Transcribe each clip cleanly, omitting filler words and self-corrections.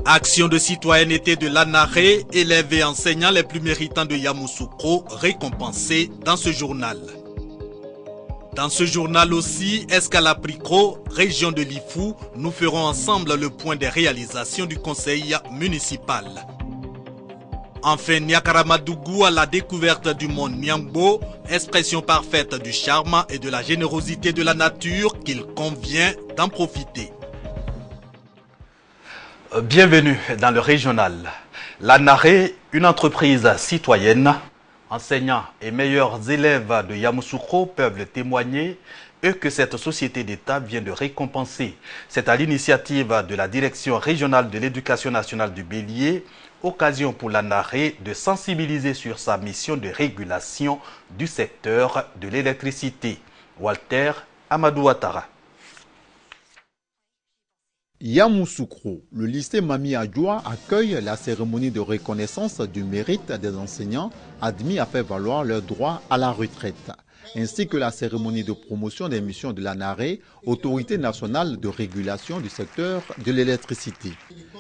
Action de citoyenneté de l'Anaré, élèves et enseignants les plus méritants de Yamoussoukro récompensés dans ce journal. Dans ce journal aussi, Escala Pricro, région de Lifou, nous ferons ensemble le point des réalisations du conseil municipal. Enfin, Niakaramadougou à la découverte du monde Niangbo, expression parfaite du charme et de la générosité de la nature qu'il convient d'en profiter. Bienvenue dans le régional. L'Anaré, une entreprise citoyenne, enseignants et meilleurs élèves de Yamoussoukro peuvent le témoigner, eux que cette société d'État vient de récompenser. C'est à l'initiative de la Direction régionale de l'éducation nationale du Bélier, occasion pour l'Anaré de sensibiliser sur sa mission de régulation du secteur de l'électricité. Walter Amadou Ouattara. Yamoussoukro, le lycée Mami Adjoua accueille la cérémonie de reconnaissance du mérite des enseignants admis à faire valoir leur droit à la retraite, ainsi que la cérémonie de promotion des missions de l'ANARE, Autorité nationale de régulation du secteur de l'électricité.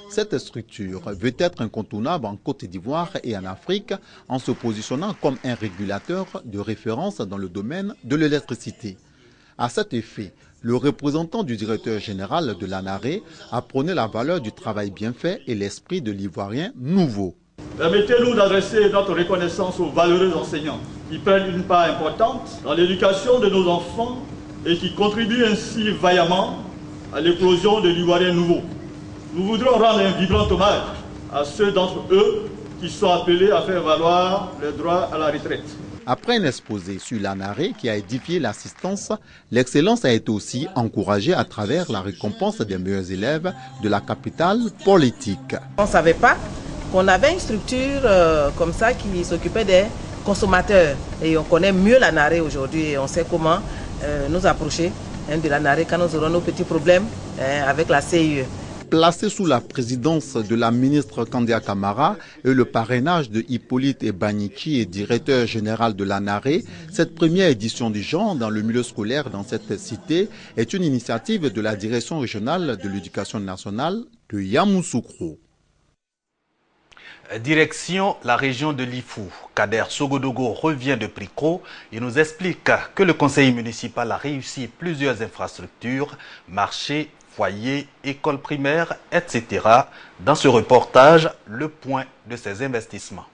Cette structure veut être incontournable en Côte d'Ivoire et en Afrique en se positionnant comme un régulateur de référence dans le domaine de l'électricité. À cet effet, le représentant du directeur général de l'ANARE a prôné la valeur du travail bien fait et l'esprit de l'Ivoirien nouveau. Permettez-nous d'adresser notre reconnaissance aux valeureux enseignants qui prennent une part importante dans l'éducation de nos enfants et qui contribuent ainsi vaillamment à l'éclosion de l'Ivoirien nouveau. Nous voudrons rendre un vibrant hommage à ceux d'entre eux qui sont appelés à faire valoir le droit à la retraite. Après un exposé sur l'ANARE qui a édifié l'assistance, l'excellence a été aussi encouragée à travers la récompense des meilleurs élèves de la capitale politique. On ne savait pas qu'on avait une structure comme ça qui s'occupait des consommateurs. Et on connaît mieux l'ANARE aujourd'hui et on sait comment nous approcher de l'ANARE quand nous aurons nos petits problèmes avec la CIE. Placé sous la présidence de la ministre Kandia Kamara et le parrainage de Hippolyte Ebanichi et directeur général de l'ANARE, cette première édition du genre dans le milieu scolaire dans cette cité est une initiative de la direction régionale de l'éducation nationale de Yamoussoukro. Direction la région de Lifou. Kader Sogodogo revient de Pricro et nous explique que le conseil municipal a réussi plusieurs infrastructures, marchés, foyers, écoles primaires, etc. Dans ce reportage, le point de ces investissements.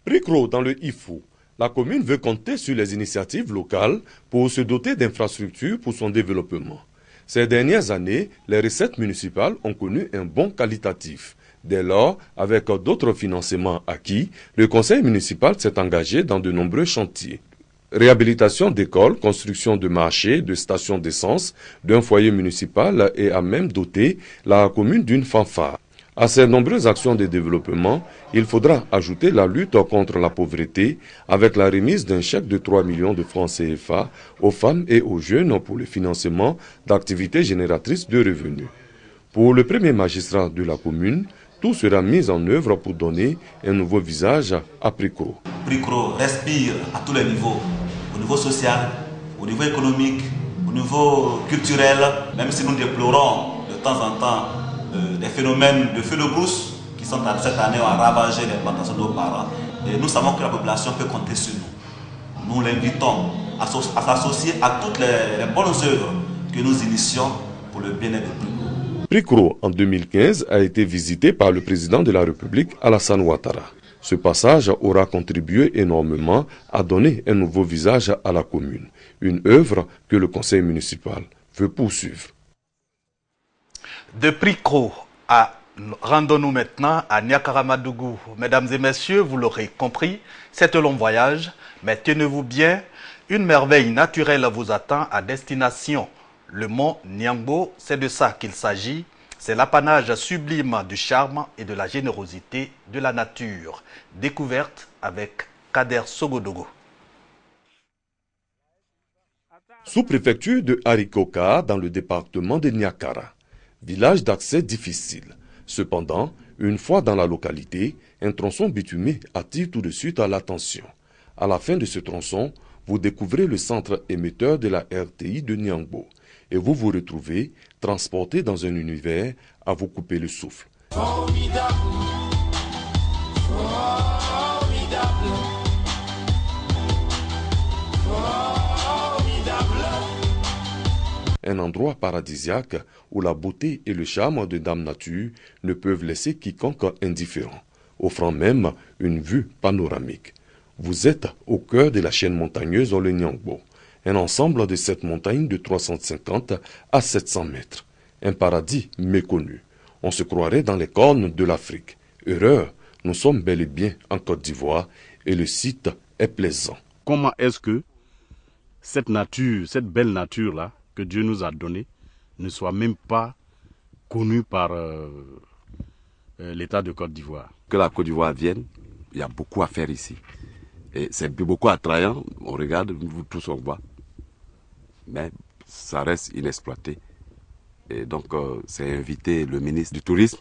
Pricro dans le Ifou. La commune veut compter sur les initiatives locales pour se doter d'infrastructures pour son développement. Ces dernières années, les recettes municipales ont connu un bond qualitatif. Dès lors, avec d'autres financements acquis, le conseil municipal s'est engagé dans de nombreux chantiers. Réhabilitation d'écoles, construction de marchés, de stations d'essence, d'un foyer municipal et a même doté la commune d'une fanfare. À ces nombreuses actions de développement, il faudra ajouter la lutte contre la pauvreté avec la remise d'un chèque de 3 millions de francs CFA aux femmes et aux jeunes pour le financement d'activités génératrices de revenus. Pour le premier magistrat de la commune, tout sera mis en œuvre pour donner un nouveau visage à Pricro. Pricro respire à tous les niveaux, au niveau social, au niveau économique, au niveau culturel, même si nous déplorons de temps en temps des phénomènes de feu de brousse qui sont cette année ont ravagé les plantations de nos parents. Et nous savons que la population peut compter sur nous. Nous l'invitons à s'associer à toutes les bonnes œuvres que nous initions pour le bien-être de Pricro. Pricro, en 2015, a été visité par le président de la République, Alassane Ouattara. Ce passage aura contribué énormément à donner un nouveau visage à la commune, une œuvre que le conseil municipal veut poursuivre. De Pricro rendons-nous maintenant à Niakaramadougou. Mesdames et messieurs, vous l'aurez compris, c'est un long voyage, mais tenez-vous bien, une merveille naturelle vous attend à destination. Le mont Niangbo, c'est de ça qu'il s'agit. C'est l'apanage sublime du charme et de la générosité de la nature. Découverte avec Kader Sogodogo. Sous-préfecture de Harikoka dans le département de Niakara. Village d'accès difficile. Cependant, une fois dans la localité, un tronçon bitumé attire tout de suite à l'attention. À la fin de ce tronçon, vous découvrez le centre émetteur de la RTI de Niangbo et vous vous retrouvez transporté dans un univers à vous couper le souffle. Formidable. Formidable. Formidable. Un endroit paradisiaque où la beauté et le charme de Dame Nature ne peuvent laisser quiconque indifférent, offrant même une vue panoramique. Vous êtes au cœur de la chaîne montagneuse le Niangbo, un ensemble de 7 montagnes de 350 à 700 mètres. Un paradis méconnu. On se croirait dans les cornes de l'Afrique. Erreur, nous sommes bel et bien en Côte d'Ivoire et le site est plaisant. Comment est-ce que cette nature, cette belle nature-là que Dieu nous a donnée, ne soit même pas connue par l'État de Côte d'Ivoire? Que la Côte d'Ivoire vienne, il y a beaucoup à faire ici. Et c'est beaucoup attrayant, on regarde, vous tous on voit. Mais ça reste inexploité. Et donc c'est inviter le ministre du Tourisme,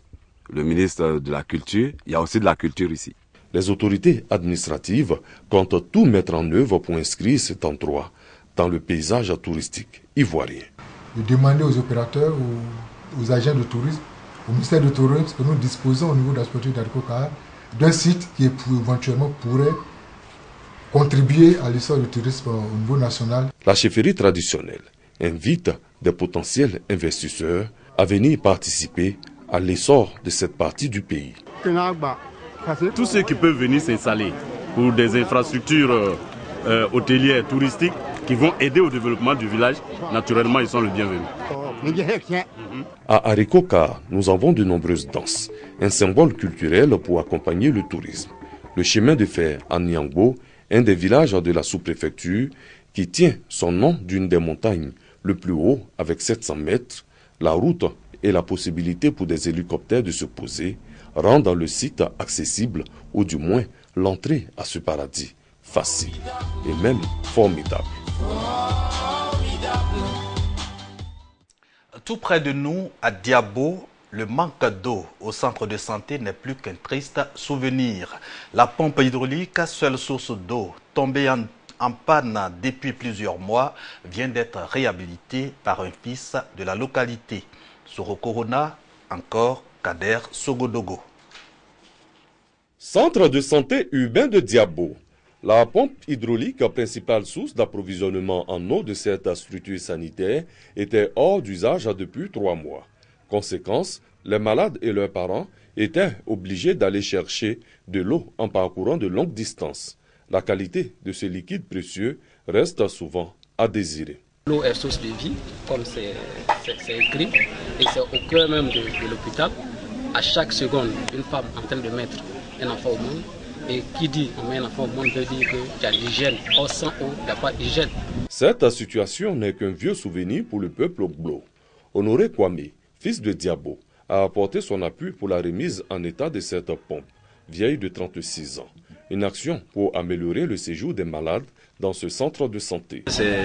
le ministre de la Culture, il y a aussi de la culture ici. Les autorités administratives comptent tout mettre en œuvre pour inscrire cet endroit dans le paysage touristique ivoirien. De demander aux opérateurs, aux agents de tourisme, au ministère du Tourisme, que nous disposons au niveau de la sportive d'Arikoka d'un site qui éventuellement pourrait contribuer à l'essor du tourisme au niveau national. La chefferie traditionnelle invite des potentiels investisseurs à venir participer à l'essor de cette partie du pays. Tous ceux qui peuvent venir s'installer pour des infrastructures hôtelières, touristiques, qui vont aider au développement du village, naturellement ils sont les bienvenus. À Arikoka, nous avons de nombreuses danses, un symbole culturel pour accompagner le tourisme. Le chemin de fer à Niangbo, un des villages de la sous-préfecture qui tient son nom d'une des montagnes le plus haut avec 700 mètres, la route et la possibilité pour des hélicoptères de se poser rendent le site accessible ou du moins l'entrée à ce paradis facile et même formidable. Tout près de nous, à Diabo, le manque d'eau au centre de santé n'est plus qu'un triste souvenir. La pompe hydraulique, seule source d'eau, tombée en panne depuis plusieurs mois, vient d'être réhabilitée par un fils de la localité. Soro Corona, encore Kader Sogodogo. Centre de santé urbain de Diabo. La pompe hydraulique, principale source d'approvisionnement en eau de cette structure sanitaire, était hors d'usage depuis 3 mois. Conséquence, les malades et leurs parents étaient obligés d'aller chercher de l'eau en parcourant de longues distances. La qualité de ce liquide précieux reste souvent à désirer. L'eau est source de vie, comme c'est écrit, et c'est au cœur même de l'hôpital. À chaque seconde, une femme est en train de mettre un enfant au monde. Et qui dit on met un enfant au monde veut dire qu'il y a l'hygiène. Or, sans eau, il n'y a pas d'hygiène. Cette situation n'est qu'un vieux souvenir pour le peuple Glo. Honoré Kwame, fils de Diabo, a apporté son appui pour la remise en état de cette pompe, vieille de 36 ans. Une action pour améliorer le séjour des malades dans ce centre de santé. C'est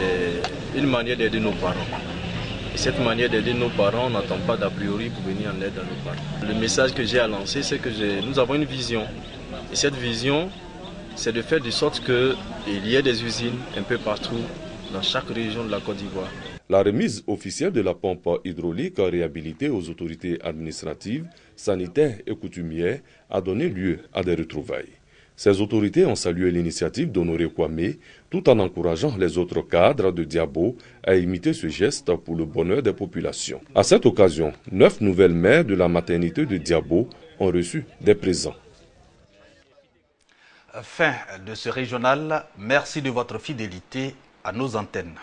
une manière d'aider nos parents. Et cette manière d'aider nos parents, on n'attend pas d'a priori pour venir en aide à nos parents. Le message que j'ai à lancer, c'est que nous avons une vision. Et cette vision, c'est de faire de sorte qu'il y ait des usines un peu partout, dans chaque région de la Côte d'Ivoire. La remise officielle de la pompe hydraulique réhabilitée aux autorités administratives, sanitaires et coutumières a donné lieu à des retrouvailles. Ces autorités ont salué l'initiative d'Honoré Kwame, tout en encourageant les autres cadres de Diabo à imiter ce geste pour le bonheur des populations. À cette occasion, 9 nouvelles mères de la maternité de Diabo ont reçu des présents. Fin de ce régional. Merci de votre fidélité à nos antennes.